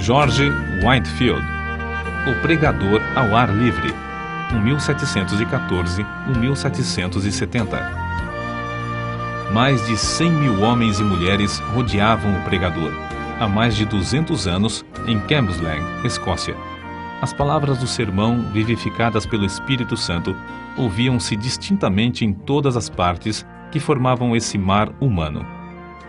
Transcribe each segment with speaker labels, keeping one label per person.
Speaker 1: George Whitefield, o pregador ao ar livre, 1714-1770. Mais de 100 mil homens e mulheres rodeavam o pregador, há mais de 200 anos, em Cambuslang, Escócia. As palavras do sermão, vivificadas pelo Espírito Santo, ouviam-se distintamente em todas as partes que formavam esse mar humano.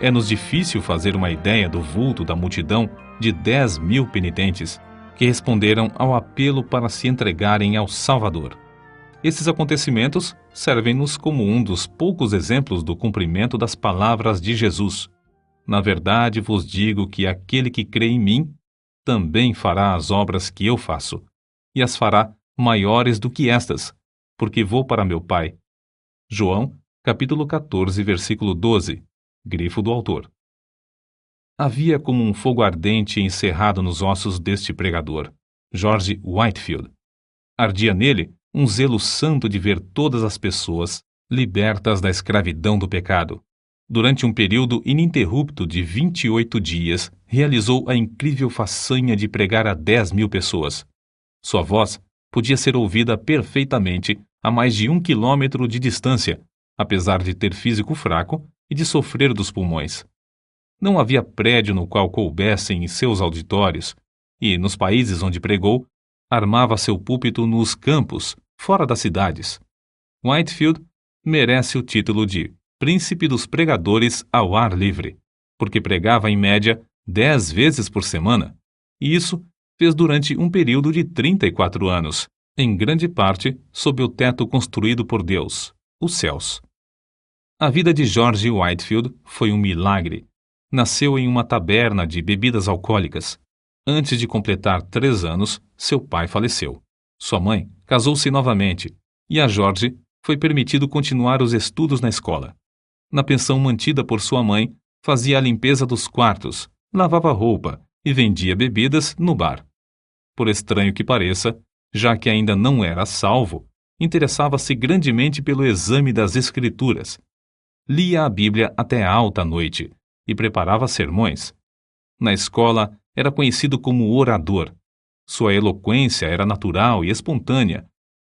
Speaker 1: É-nos difícil fazer uma ideia do vulto da multidão de 10 mil penitentes que responderam ao apelo para se entregarem ao Salvador. Esses acontecimentos servem-nos como um dos poucos exemplos do cumprimento das palavras de Jesus. Na verdade vos digo que aquele que crê em mim também fará as obras que eu faço, e as fará maiores do que estas, porque vou para meu Pai. João, capítulo 14, versículo 12, grifo do autor. Havia como um fogo ardente encerrado nos ossos deste pregador, George Whitefield. Ardia nele um zelo santo de ver todas as pessoas libertas da escravidão do pecado. Durante um período ininterrupto de 28 dias, realizou a incrível façanha de pregar a 10 mil pessoas. Sua voz podia ser ouvida perfeitamente a mais de 1 quilômetro de distância, apesar de ter físico fraco e de sofrer dos pulmões. Não havia prédio no qual coubessem em seus auditórios, e, nos países onde pregou, armava seu púlpito nos campos, fora das cidades. Whitefield merece o título de Príncipe dos Pregadores ao ar livre, porque pregava em média 10 vezes por semana, e isso fez durante um período de 34 anos, em grande parte sob o teto construído por Deus, os céus. A vida de George Whitefield foi um milagre. Nasceu em uma taberna de bebidas alcoólicas. Antes de completar 3 anos, seu pai faleceu. Sua mãe casou-se novamente, e a George foi permitido continuar os estudos na escola. Na pensão mantida por sua mãe, fazia a limpeza dos quartos, lavava roupa e vendia bebidas no bar. Por estranho que pareça, já que ainda não era salvo, interessava-se grandemente pelo exame das Escrituras. Lia a Bíblia até alta noite e preparava sermões. Na escola, era conhecido como orador. Sua eloquência era natural e espontânea,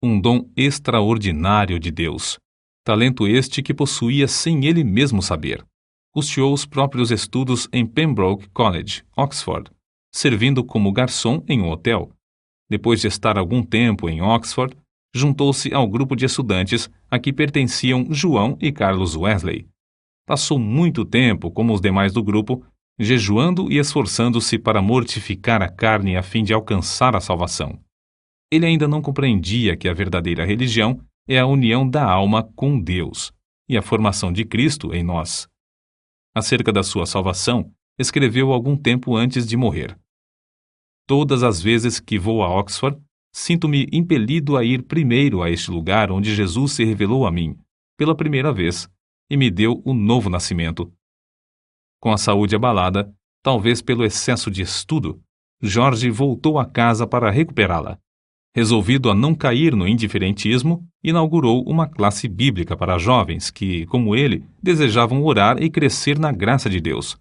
Speaker 1: um dom extraordinário de Deus. Talento este que possuía sem ele mesmo saber. Custeou os próprios estudos em Pembroke College, Oxford, servindo como garçom em um hotel. Depois de estar algum tempo em Oxford, juntou-se ao grupo de estudantes a que pertenciam João e Carlos Wesley. Passou muito tempo, como os demais do grupo, jejuando e esforçando-se para mortificar a carne a fim de alcançar a salvação. Ele ainda não compreendia que a verdadeira religião é a união da alma com Deus e a formação de Cristo em nós. Acerca da sua salvação, escreveu algum tempo antes de morrer. Todas as vezes que vou a Oxford, sinto-me impelido a ir primeiro a este lugar onde Jesus se revelou a mim, pela primeira vez, e me deu o novo nascimento. Com a saúde abalada, talvez pelo excesso de estudo, George voltou a casa para recuperá-la. Resolvido a não cair no indiferentismo, inaugurou uma classe bíblica para jovens que, como ele, desejavam orar e crescer na graça de Deus.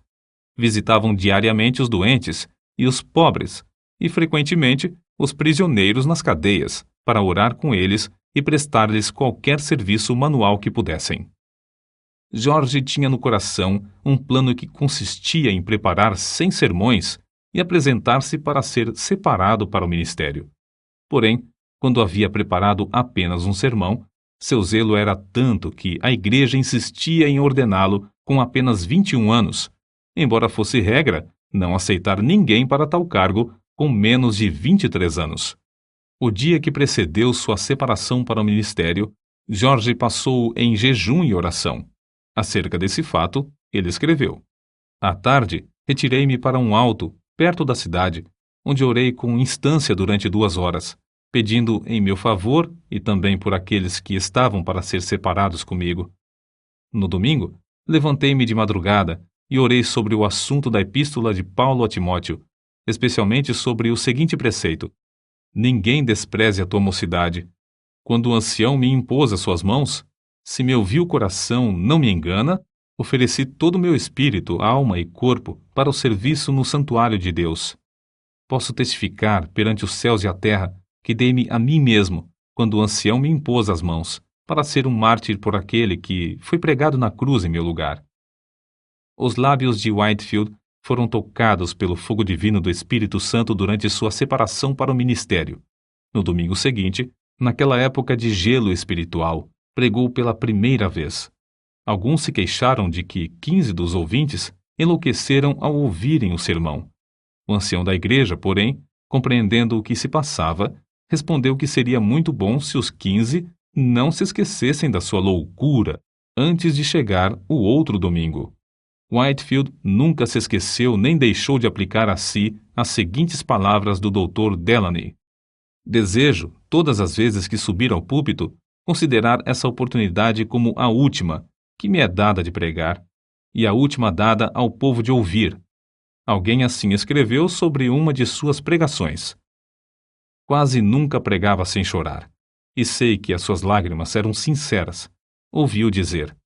Speaker 1: Visitavam diariamente os doentes e os pobres, e frequentemente os prisioneiros nas cadeias, para orar com eles e prestar-lhes qualquer serviço manual que pudessem. George tinha no coração um plano que consistia em preparar 100 sermões e apresentar-se para ser separado para o ministério. Porém, quando havia preparado apenas um sermão, seu zelo era tanto que a igreja insistia em ordená-lo com apenas 21 anos, embora fosse regra não aceitar ninguém para tal cargo com menos de 23 anos. O dia que precedeu sua separação para o ministério, George passou em jejum e oração. Acerca desse fato, ele escreveu: À tarde, retirei-me para um alto, perto da cidade, onde orei com instância durante 2 horas, pedindo em meu favor e também por aqueles que estavam para ser separados comigo. No domingo, levantei-me de madrugada e orei sobre o assunto da epístola de Paulo a Timóteo, especialmente sobre o seguinte preceito: Ninguém despreze a tua mocidade. Quando o ancião me impôs as suas mãos, se meu vil coração não me engana, ofereci todo o meu espírito, alma e corpo para o serviço no santuário de Deus. Posso testificar perante os céus e a terra que dei-me a mim mesmo, quando o ancião me impôs as mãos, para ser um mártir por aquele que foi pregado na cruz em meu lugar. Os lábios de Whitefield foram tocados pelo fogo divino do Espírito Santo durante sua separação para o ministério. No domingo seguinte, naquela época de gelo espiritual, pregou pela primeira vez. Alguns se queixaram de que 15 dos ouvintes enlouqueceram ao ouvirem o sermão. O ancião da igreja, porém, compreendendo o que se passava, respondeu que seria muito bom se os 15 não se esquecessem da sua loucura antes de chegar o outro domingo. Whitefield nunca se esqueceu nem deixou de aplicar a si as seguintes palavras do Dr. Delany: desejo, todas as vezes que subir ao púlpito, considerar essa oportunidade como a última que me é dada de pregar e a última dada ao povo de ouvir. Alguém assim escreveu sobre uma de suas pregações. Quase nunca pregava sem chorar, e sei que as suas lágrimas eram sinceras. Ouvi-o dizer: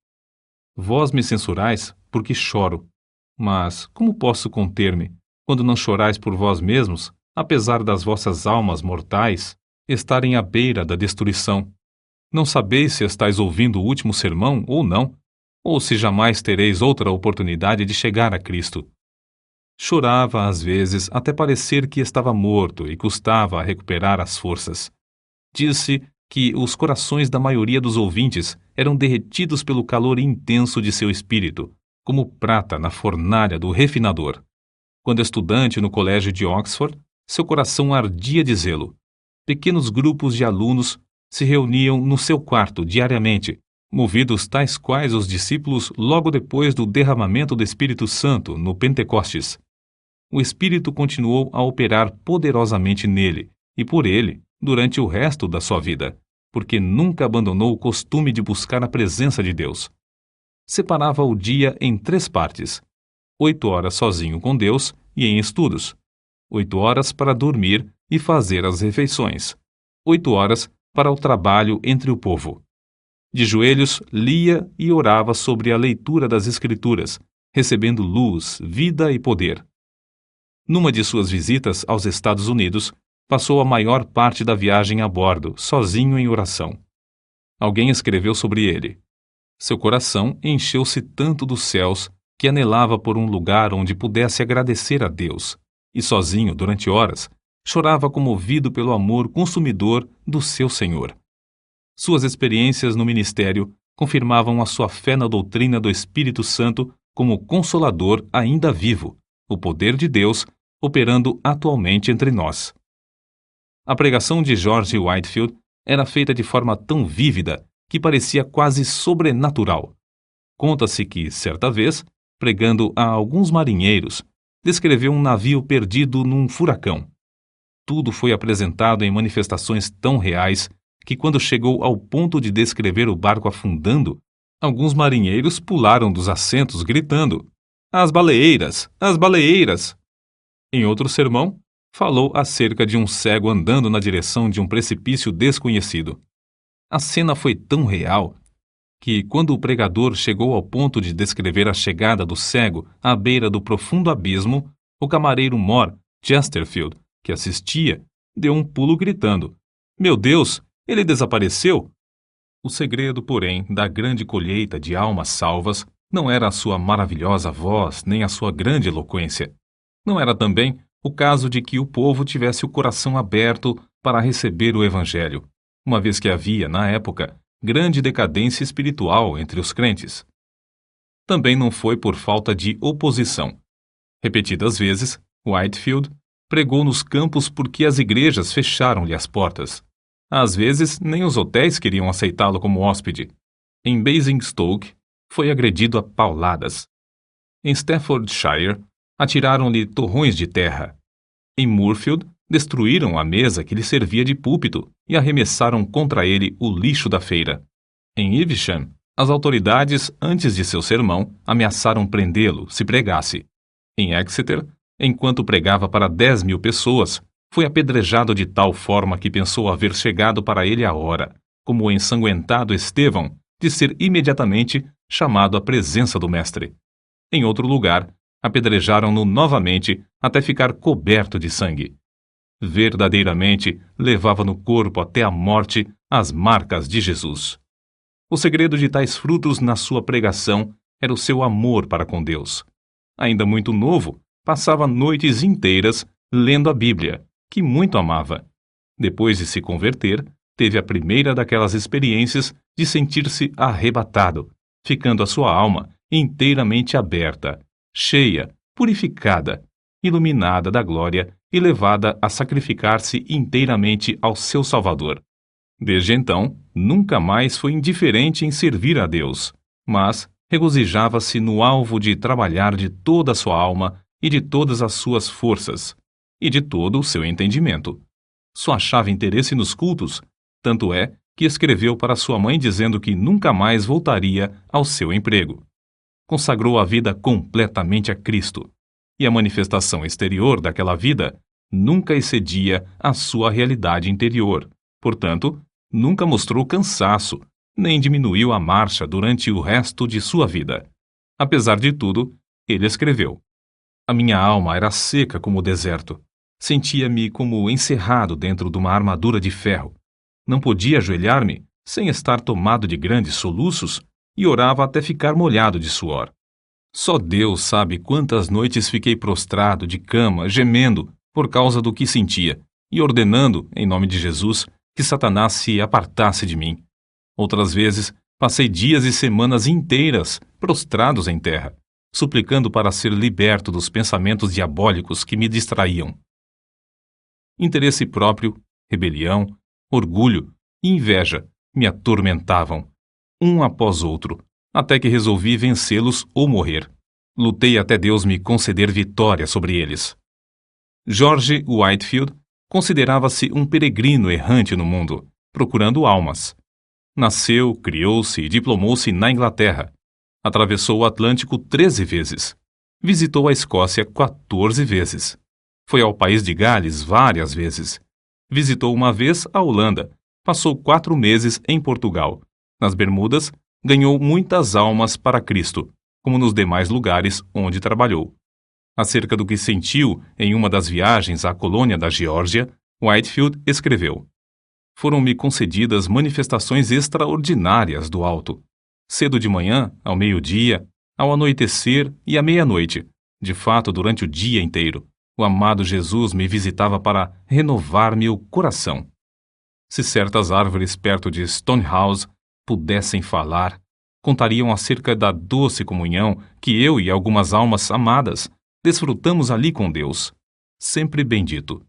Speaker 1: vós me censurais porque choro, mas como posso conter-me quando não chorais por vós mesmos, apesar das vossas almas mortais estarem à beira da destruição? Não sabeis se estáis ouvindo o último sermão ou não, ou se jamais tereis outra oportunidade de chegar a Cristo. Chorava às vezes até parecer que estava morto e custava a recuperar as forças. Disse que os corações da maioria dos ouvintes eram derretidos pelo calor intenso de seu espírito, como prata na fornalha do refinador. Quando estudante no colégio de Oxford, seu coração ardia de zelo. Pequenos grupos de alunos se reuniam no seu quarto diariamente, movidos tais quais os discípulos logo depois do derramamento do Espírito Santo no Pentecostes. O Espírito continuou a operar poderosamente nele e por ele durante o resto da sua vida, porque nunca abandonou o costume de buscar a presença de Deus. Separava o dia em 3 partes: 8 horas sozinho com Deus e em estudos, 8 horas para dormir e fazer as refeições, 8 horas para o trabalho entre o povo. De joelhos, lia e orava sobre a leitura das Escrituras, recebendo luz, vida e poder. Numa de suas visitas aos Estados Unidos, passou a maior parte da viagem a bordo, sozinho em oração. Alguém escreveu sobre ele: seu coração encheu-se tanto dos céus que anelava por um lugar onde pudesse agradecer a Deus, e sozinho, durante horas, chorava comovido pelo amor consumidor do seu Senhor. Suas experiências no ministério confirmavam a sua fé na doutrina do Espírito Santo como Consolador ainda vivo, o poder de Deus operando atualmente entre nós. A pregação de George Whitefield era feita de forma tão vívida que parecia quase sobrenatural. Conta-se que, certa vez, pregando a alguns marinheiros, descreveu um navio perdido num furacão. Tudo foi apresentado em manifestações tão reais que, quando chegou ao ponto de descrever o barco afundando, alguns marinheiros pularam dos assentos gritando: "As baleeiras! As baleeiras!" Em outro sermão, falou acerca de um cego andando na direção de um precipício desconhecido. A cena foi tão real que, quando o pregador chegou ao ponto de descrever a chegada do cego à beira do profundo abismo, o camareiro mor, Chesterfield, que assistia, deu um pulo gritando: "Meu Deus, ele desapareceu!" O segredo, porém, da grande colheita de almas salvas não era a sua maravilhosa voz nem a sua grande eloquência. Não era também o caso de que o povo tivesse o coração aberto para receber o Evangelho, uma vez que havia, na época, grande decadência espiritual entre os crentes. Também não foi por falta de oposição. Repetidas vezes, Whitefield pregou nos campos porque as igrejas fecharam-lhe as portas. Às vezes, nem os hotéis queriam aceitá-lo como hóspede. Em Basingstoke, foi agredido a pauladas. Em Staffordshire, atiraram-lhe torrões de terra. Em Moorfield, destruíram a mesa que lhe servia de púlpito e arremessaram contra ele o lixo da feira. Em Evesham, as autoridades, antes de seu sermão, ameaçaram prendê-lo se pregasse. Em Exeter, enquanto pregava para 10.000 pessoas, foi apedrejado de tal forma que pensou haver chegado para ele a hora, como o ensanguentado Estevão, de ser imediatamente chamado à presença do Mestre. Em outro lugar, Apedrejaram-no novamente até ficar coberto de sangue. Verdadeiramente levava no corpo até a morte as marcas de Jesus. O segredo de tais frutos na sua pregação era o seu amor para com Deus. Ainda muito novo, passava noites inteiras lendo a Bíblia, que muito amava. Depois de se converter, teve a primeira daquelas experiências de sentir-se arrebatado, ficando a sua alma inteiramente aberta, cheia, purificada, iluminada da glória e levada a sacrificar-se inteiramente ao seu Salvador. Desde então, nunca mais foi indiferente em servir a Deus, mas regozijava-se no alvo de trabalhar de toda a sua alma e de todas as suas forças, e de todo o seu entendimento. Só achava interesse nos cultos, tanto é que escreveu para sua mãe dizendo que nunca mais voltaria ao seu emprego. Consagrou a vida completamente a Cristo, e a manifestação exterior daquela vida nunca excedia a sua realidade interior. Portanto, nunca mostrou cansaço, nem diminuiu a marcha durante o resto de sua vida. Apesar de tudo, ele escreveu: "A minha alma era seca como o deserto. Sentia-me como encerrado dentro de uma armadura de ferro. Não podia ajoelhar-me sem estar tomado de grandes soluços e orava até ficar molhado de suor. Só Deus sabe quantas noites fiquei prostrado de cama, gemendo por causa do que sentia e ordenando, em nome de Jesus, que Satanás se apartasse de mim. Outras vezes, passei dias e semanas inteiras prostrados em terra, suplicando para ser liberto dos pensamentos diabólicos que me distraíam. Interesse próprio, rebelião, orgulho e inveja me atormentavam, um após outro, até que resolvi vencê-los ou morrer. Lutei até Deus me conceder vitória sobre eles." George Whitefield considerava-se um peregrino errante no mundo, procurando almas. Nasceu, criou-se e diplomou-se na Inglaterra. Atravessou o Atlântico 13 vezes. Visitou a Escócia 14 vezes. Foi ao país de Gales várias vezes. Visitou uma vez a Holanda. Passou 4 meses em Portugal. Nas Bermudas, ganhou muitas almas para Cristo, como nos demais lugares onde trabalhou. Acerca do que sentiu em uma das viagens à colônia da Geórgia, Whitefield escreveu: "Foram-me concedidas manifestações extraordinárias do alto. Cedo de manhã, ao meio-dia, ao anoitecer e à meia-noite, de fato durante o dia inteiro, o amado Jesus me visitava para renovar-me o coração. Se certas árvores perto de Stonehouse pudessem falar, contariam acerca da doce comunhão que eu e algumas almas amadas desfrutamos ali com Deus, sempre bendito.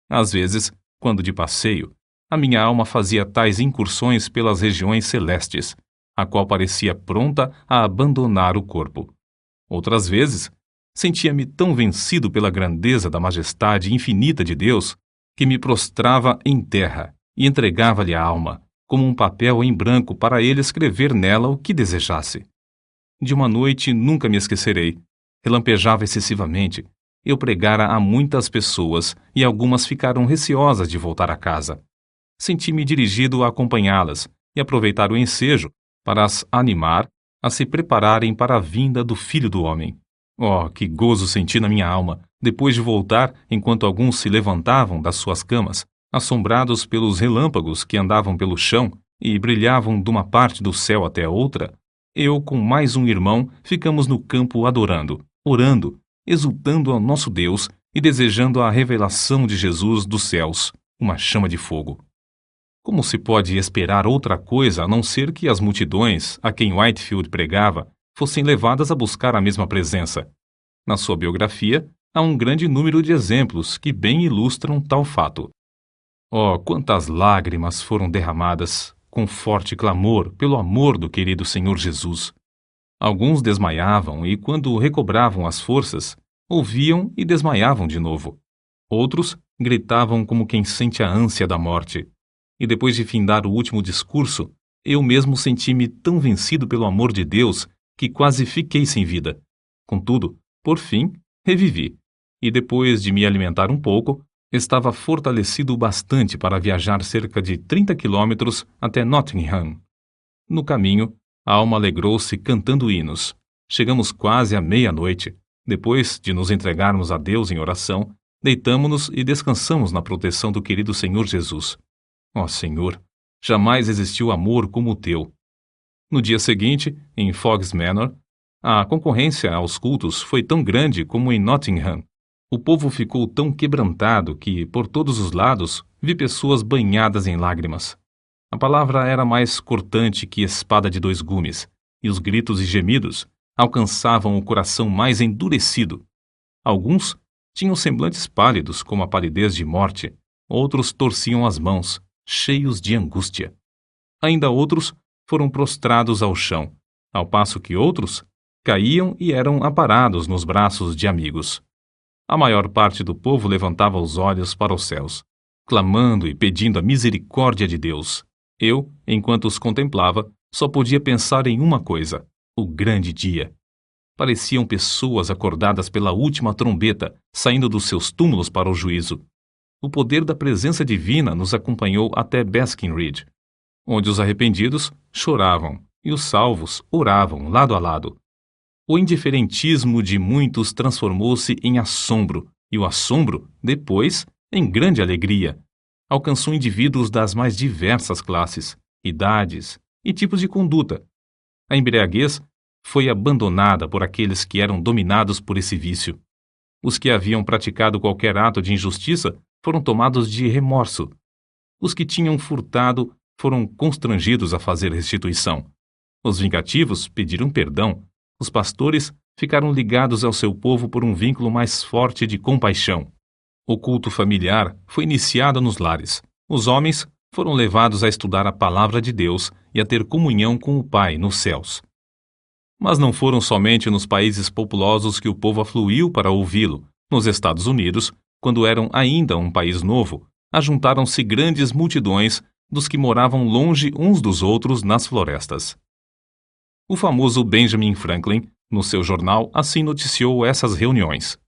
Speaker 1: Às vezes, quando de passeio, a minha alma fazia tais incursões pelas regiões celestes, a qual parecia pronta a abandonar o corpo. Outras vezes, sentia-me tão vencido pela grandeza da majestade infinita de Deus que me prostrava em terra e entregava-lhe a alma, como um papel em branco para ele escrever nela o que desejasse. De uma noite nunca me esquecerei. Relampejava excessivamente. Eu pregara a muitas pessoas e algumas ficaram receosas de voltar a casa. Senti-me dirigido a acompanhá-las e aproveitar o ensejo para as animar a se prepararem para a vinda do Filho do Homem. Oh, que gozo senti na minha alma, depois de voltar enquanto alguns se levantavam das suas camas, assombrados pelos relâmpagos que andavam pelo chão e brilhavam de uma parte do céu até a outra. Eu, com mais um irmão, ficamos no campo adorando, orando, exultando ao nosso Deus e desejando a revelação de Jesus dos céus, uma chama de fogo. Como se pode esperar outra coisa a não ser que as multidões a quem Whitefield pregava fossem levadas a buscar a mesma presença? Na sua biografia, há um grande número de exemplos que bem ilustram tal fato. Oh, quantas lágrimas foram derramadas com forte clamor pelo amor do querido Senhor Jesus! Alguns desmaiavam e, quando recobravam as forças, ouviam e desmaiavam de novo. Outros gritavam como quem sente a ânsia da morte. E depois de findar o último discurso, eu mesmo senti-me tão vencido pelo amor de Deus que quase fiquei sem vida. Contudo, por fim, revivi. E depois de me alimentar um pouco, estava fortalecido bastante para viajar cerca de 30 quilômetros até Nottingham. No caminho, a alma alegrou-se cantando hinos. Chegamos quase à meia-noite. Depois de nos entregarmos a Deus em oração, deitamo-nos e descansamos na proteção do querido Senhor Jesus. Ó Senhor, jamais existiu amor como o teu. No dia seguinte, em Fog's Manor, a concorrência aos cultos foi tão grande como em Nottingham. O povo ficou tão quebrantado que, por todos os lados, vi pessoas banhadas em lágrimas. A palavra era mais cortante que espada de dois gumes, e os gritos e gemidos alcançavam o coração mais endurecido. Alguns tinham semblantes pálidos como a palidez de morte, outros torciam as mãos, cheios de angústia. Ainda outros foram prostrados ao chão, ao passo que outros caíam e eram aparados nos braços de amigos. A maior parte do povo levantava os olhos para os céus, clamando e pedindo a misericórdia de Deus. Eu, enquanto os contemplava, só podia pensar em uma coisa: o grande dia. Pareciam pessoas acordadas pela última trombeta, saindo dos seus túmulos para o juízo. O poder da presença divina nos acompanhou até Basking Ridge, onde os arrependidos choravam e os salvos oravam lado a lado. O indiferentismo de muitos transformou-se em assombro, e o assombro, depois, em grande alegria. Alcançou indivíduos das mais diversas classes, idades e tipos de conduta. A embriaguez foi abandonada por aqueles que eram dominados por esse vício. Os que haviam praticado qualquer ato de injustiça foram tomados de remorso. Os que tinham furtado foram constrangidos a fazer restituição. Os vingativos pediram perdão. Os pastores ficaram ligados ao seu povo por um vínculo mais forte de compaixão. O culto familiar foi iniciado nos lares. Os homens foram levados a estudar a palavra de Deus e a ter comunhão com o Pai nos céus. Mas não foram somente nos países populosos que o povo afluiu para ouvi-lo. Nos Estados Unidos, quando eram ainda um país novo, ajuntaram-se grandes multidões dos que moravam longe uns dos outros nas florestas. O famoso Benjamin Franklin, no seu jornal, assim noticiou essas reuniões.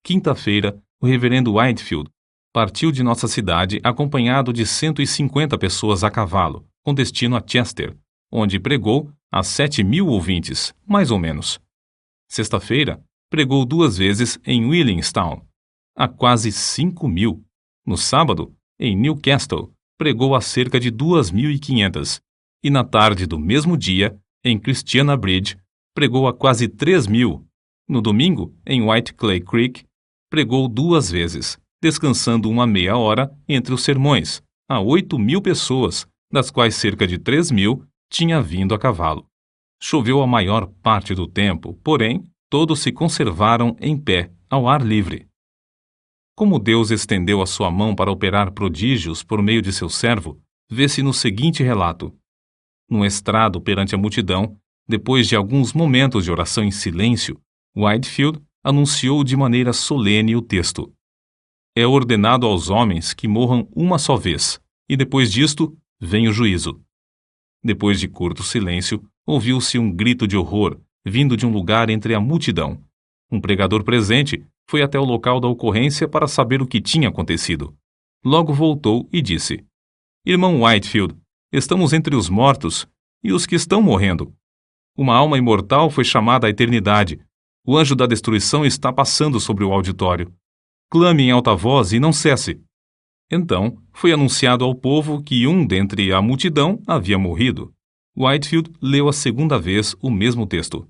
Speaker 1: Quinta-feira, o reverendo Whitefield partiu de nossa cidade acompanhado de 150 pessoas a cavalo, com destino a Chester, onde pregou a 7.000 ouvintes, mais ou menos. Sexta-feira, pregou 2 vezes em Williamstown, a quase 5.000. No sábado, em Newcastle, pregou a cerca de 2.500. E na tarde do mesmo dia, em Christiana Bridge, pregou a quase 3.000. No domingo, em White Clay Creek, pregou 2 vezes, descansando uma meia hora entre os sermões, a 8.000 pessoas, das quais cerca de 3.000 tinha vindo a cavalo. Choveu a maior parte do tempo, porém, todos se conservaram em pé, ao ar livre. Como Deus estendeu a sua mão para operar prodígios por meio de seu servo, vê-se no seguinte relato. Num estrado perante a multidão, depois de alguns momentos de oração em silêncio, Whitefield anunciou de maneira solene o texto. É ordenado aos homens que morram uma só vez, e depois disto vem o juízo. Depois de curto silêncio, ouviu-se um grito de horror, vindo de um lugar entre a multidão. Um pregador presente foi até o local da ocorrência para saber o que tinha acontecido. Logo voltou e disse: Irmão Whitefield, estamos entre os mortos e os que estão morrendo. Uma alma imortal foi chamada à eternidade. O anjo da destruição está passando sobre o auditório. Clame em alta voz e não cesse. Então, foi anunciado ao povo que um dentre a multidão havia morrido. Whitefield leu a segunda vez o mesmo texto.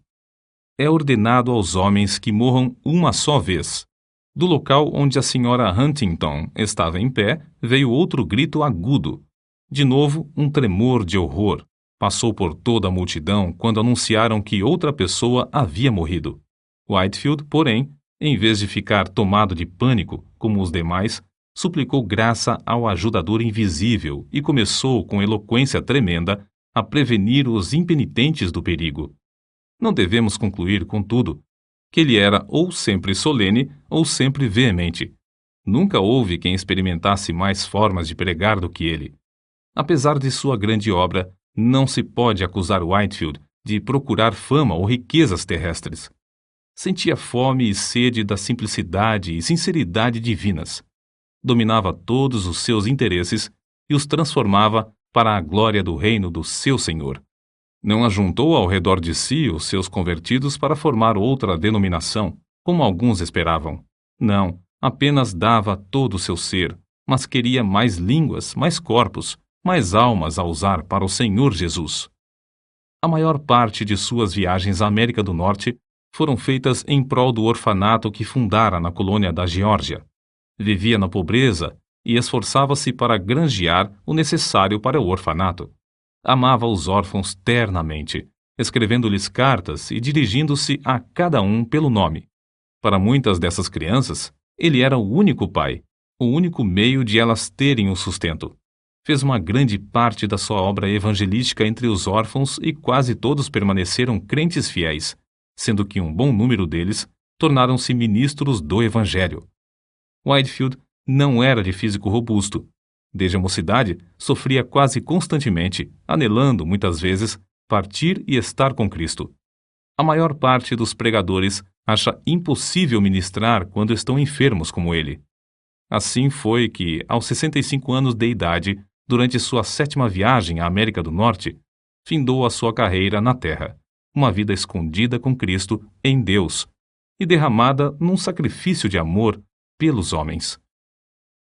Speaker 1: É ordenado aos homens que morram uma só vez. Do local onde a senhora Huntington estava em pé, veio outro grito agudo. De novo, um tremor de horror. Passou por toda a multidão quando anunciaram que outra pessoa havia morrido. Whitefield, porém, em vez de ficar tomado de pânico, como os demais, suplicou graça ao ajudador invisível e começou, com eloquência tremenda, a prevenir os impenitentes do perigo. Não devemos concluir, contudo, que ele era ou sempre solene ou sempre veemente. Nunca houve quem experimentasse mais formas de pregar do que ele. Apesar de sua grande obra, não se pode acusar Whitefield de procurar fama ou riquezas terrestres. Sentia fome e sede da simplicidade e sinceridade divinas. Dominava todos os seus interesses e os transformava para a glória do reino do seu Senhor. Não ajuntou ao redor de si os seus convertidos para formar outra denominação, como alguns esperavam. Não, apenas dava todo o seu ser, mas queria mais línguas, mais corpos, mais almas a usar para o Senhor Jesus. A maior parte de suas viagens à América do Norte foram feitas em prol do orfanato que fundara na colônia da Geórgia. Vivia na pobreza e esforçava-se para granjear o necessário para o orfanato. Amava os órfãos ternamente, escrevendo-lhes cartas e dirigindo-se a cada um pelo nome. Para muitas dessas crianças, ele era o único pai, o único meio de elas terem o sustento. Fez uma grande parte da sua obra evangelística entre os órfãos e quase todos permaneceram crentes fiéis, sendo que um bom número deles tornaram-se ministros do Evangelho. Whitefield não era de físico robusto. Desde a mocidade, sofria quase constantemente, anelando, muitas vezes, partir e estar com Cristo. A maior parte dos pregadores acha impossível ministrar quando estão enfermos como ele. Assim foi que, aos 65 anos de idade, durante sua 7ª viagem à América do Norte, findou a sua carreira na Terra, uma vida escondida com Cristo em Deus e derramada num sacrifício de amor pelos homens.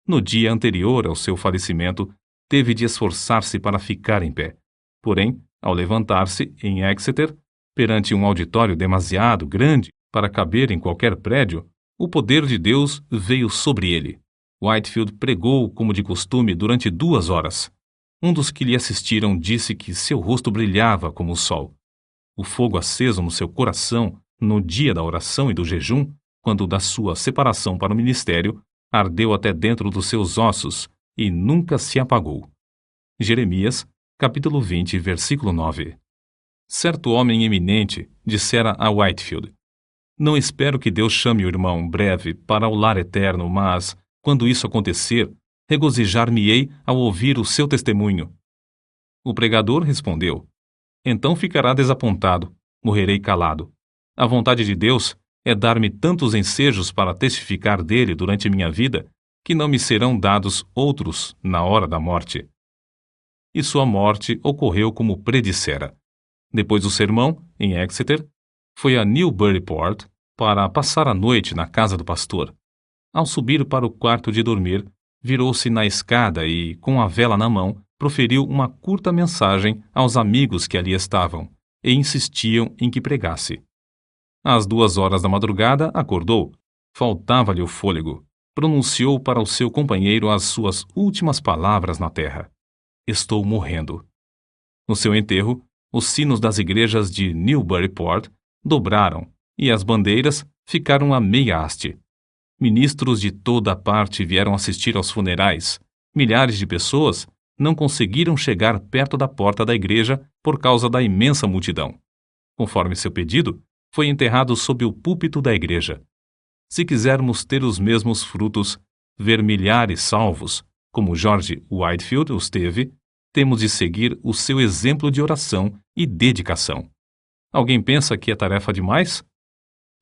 Speaker 1: No dia anterior ao seu falecimento, teve de esforçar-se para ficar em pé. Porém, ao levantar-se em Exeter, perante um auditório demasiado grande para caber em qualquer prédio, o poder de Deus veio sobre ele. Whitefield pregou como de costume durante 2 horas. Um dos que lhe assistiram disse que seu rosto brilhava como o sol. O fogo aceso no seu coração, no dia da oração e do jejum, quando da sua separação para o ministério, ardeu até dentro dos seus ossos e nunca se apagou. Jeremias, capítulo 20, versículo 9. Certo homem eminente dissera a Whitefield: "Não espero que Deus chame o irmão breve para o lar eterno, mas, quando isso acontecer, regozijar-me-ei ao ouvir o seu testemunho." O pregador respondeu: "Então ficará desapontado, morrerei calado. A vontade de Deus é dar-me tantos ensejos para testificar dele durante minha vida, que não me serão dados outros na hora da morte." E sua morte ocorreu como predissera. Depois do sermão, em Exeter, foi a Newburyport para passar a noite na casa do pastor. Ao subir para o quarto de dormir, virou-se na escada e, com a vela na mão, proferiu uma curta mensagem aos amigos que ali estavam e insistiam em que pregasse. Às 2 horas da madrugada, acordou. Faltava-lhe o fôlego. Pronunciou para o seu companheiro as suas últimas palavras na terra: "Estou morrendo." No seu enterro, os sinos das igrejas de Newburyport dobraram e as bandeiras ficaram a meia haste. Ministros de toda a parte vieram assistir aos funerais. Milhares de pessoas não conseguiram chegar perto da porta da igreja por causa da imensa multidão. Conforme seu pedido, foi enterrado sob o púlpito da igreja. Se quisermos ter os mesmos frutos, ver milhares salvos, como George Whitefield os teve, temos de seguir o seu exemplo de oração e dedicação. Alguém pensa que é tarefa demais?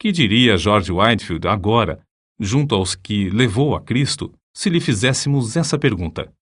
Speaker 1: Que diria George Whitefield agora, junto aos que levou a Cristo, se lhe fizéssemos essa pergunta?